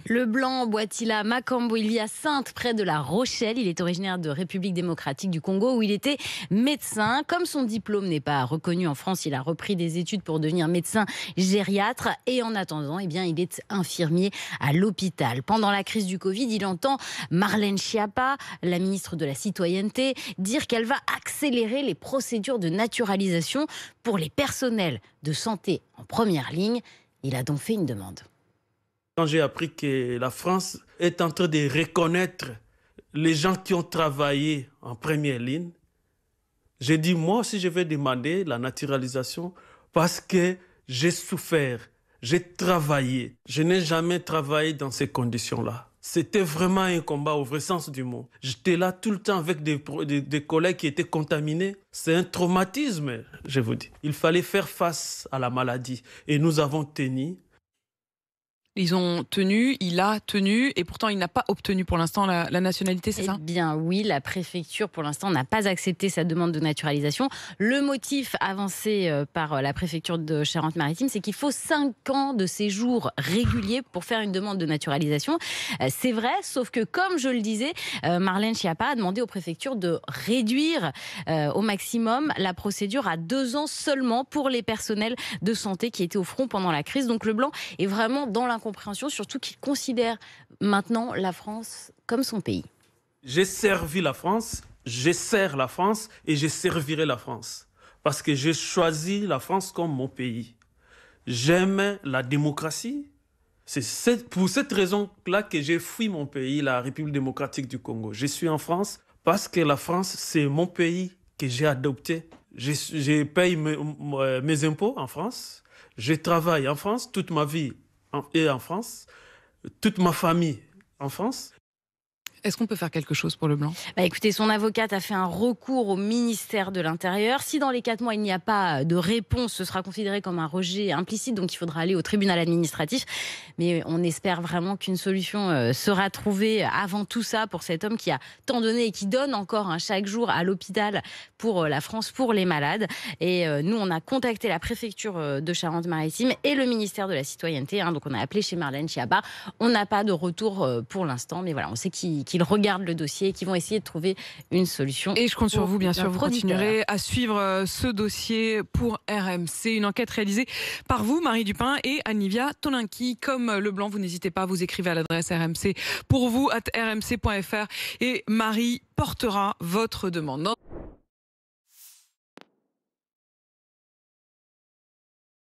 Leblanc Boitila Makambo, il vit à Sainte, près de La Rochelle. Il est originaire de République démocratique du Congo, où il était médecin. Comme son diplôme n'est pas reconnu en France, il a repris des études pour devenir médecin gériatre. Et en attendant, il est infirmier à l'hôpital. Pendant la crise du Covid, il entend Marlène Schiappa, la ministre de la Citoyenneté, dire qu'elle va accélérer les procédures de naturalisation pour les personnels de santé en première ligne. Il a donc fait une demande. Quand j'ai appris que la France est en train de reconnaître les gens qui ont travaillé en première ligne, j'ai dit, moi aussi, je vais demander la naturalisation parce que j'ai souffert, j'ai travaillé. Je n'ai jamais travaillé dans ces conditions-là. C'était vraiment un combat au vrai sens du mot. J'étais là tout le temps avec des collègues qui étaient contaminés. C'est un traumatisme, je vous dis. Il fallait faire face à la maladie et nous avons tenu. Ils ont tenu, il a tenu, et pourtant il n'a pas obtenu pour l'instant la nationalité, c'est ça ? Eh bien oui, la préfecture pour l'instant n'a pas accepté sa demande de naturalisation. Le motif avancé par la préfecture de Charente-Maritime, c'est qu'il faut 5 ans de séjour régulier pour faire une demande de naturalisation. C'est vrai, sauf que comme je le disais, Marlène Schiappa a demandé aux préfectures de réduire au maximum la procédure à 2 ans seulement pour les personnels de santé qui étaient au front pendant la crise. Donc Leblanc est vraiment dans l'incompréhension, surtout qu'il considère maintenant la France comme son pays. J'ai servi la France, je sers la France et je servirai la France. Parce que j'ai choisi la France comme mon pays. J'aime la démocratie. C'est pour cette raison-là que j'ai fui mon pays, la République démocratique du Congo. Je suis en France parce que la France, c'est mon pays que j'ai adopté. Je paye mes impôts en France. Je travaille en France toute ma vie. Et en France, toute ma famille en France. Est-ce qu'on peut faire quelque chose pour Leblanc ? Écoutez, son avocate a fait un recours au ministère de l'Intérieur. Si dans les 4 mois, il n'y a pas de réponse, ce sera considéré comme un rejet implicite, donc il faudra aller au tribunal administratif. Mais on espère vraiment qu'une solution sera trouvée avant tout ça pour cet homme qui a tant donné et qui donne encore chaque jour à l'hôpital pour la France, pour les malades. Et nous, on a contacté la préfecture de Charente-Maritime et le ministère de la Citoyenneté. Donc on a appelé chez Marlène Schiappa. On n'a pas de retour pour l'instant, mais voilà, on sait qu'ils regardent le dossier et qu'ils vont essayer de trouver une solution. Et je compte sur vous, bien sûr. Vous continuerez à suivre ce dossier pour RMC. Une enquête réalisée par vous, Marie Dupin et Anivia Tolinki. Comme Leblanc, vous n'hésitez pas, vous écrivez à l'adresse RMC pour vous @rmc.fr et Marie portera votre demande.